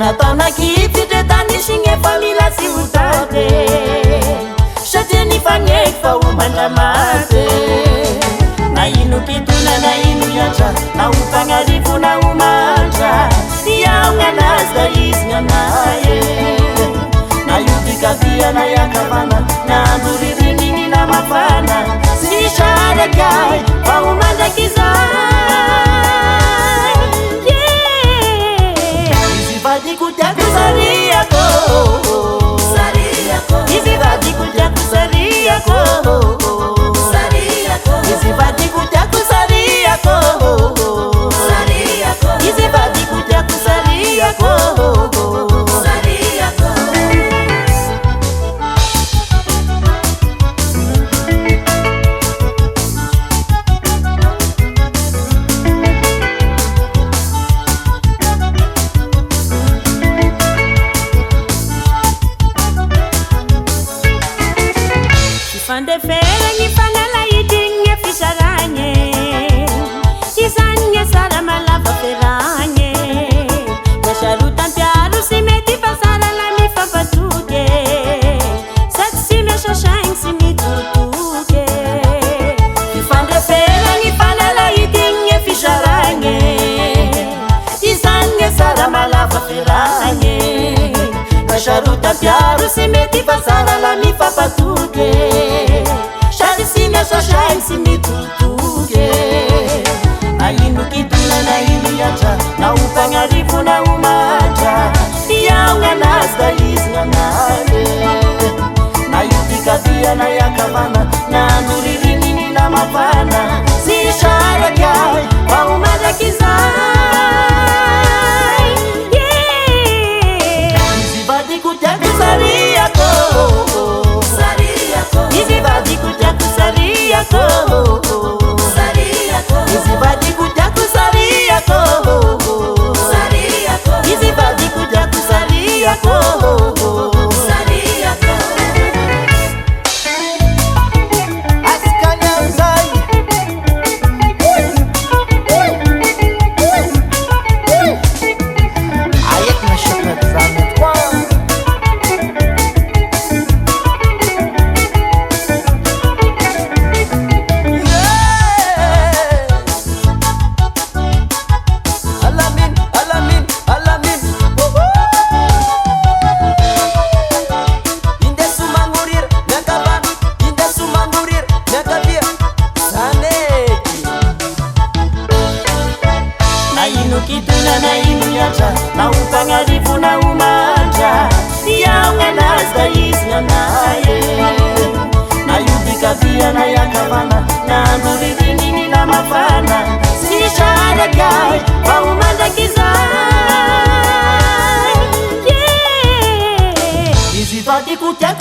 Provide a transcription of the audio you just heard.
nataona kipitry tanisiny fa mila sy hotate satria nifagneko fa ho mandramate na ino pitona na ino iatra na ho mpagnarivo na ho matra iaho gnanazy da izy gnanaye na io dikavia na iakavana na andro ririniny na mafana sy sarakay fa ho mandraky zay izy vadiko tiako sariako izy vadiko tiako sariako izy vadiko tiako sariako izy vadiko tiako sariako Fandefera ni fanala idinge fisaranye Isanye sara malava feranye Nasharutan piaru si meti pasara la mi fapatuke Sat si me shashang si mi tutuke Fandefera ni fanala idinge fisaranye Isanye sara malava feranye Nasharutan piaru si meti pasara la mi fapatuke Shashang si mitutuke na ino kituna na ino iatra na upagnarivo na umatra iaho gnanazy da izy gnanaye na io dikavia na iakavana na andro ririniny na mafana sy sarakay fa ho mandraky zay izy vadiko tiako sariako izy vadiko tiako sariako izy vadiko tiako sariako izy vadiko tiako sariako askanyanzai ayek nashaka zamet kwa kituna na ino iatra na upagnarivo na umatra iaho gnanazy da izy gnanaye na io dikavia na iakavana na andro ririniny na mafana sy sarakay fa ho mandraky zay izy vadiko tiako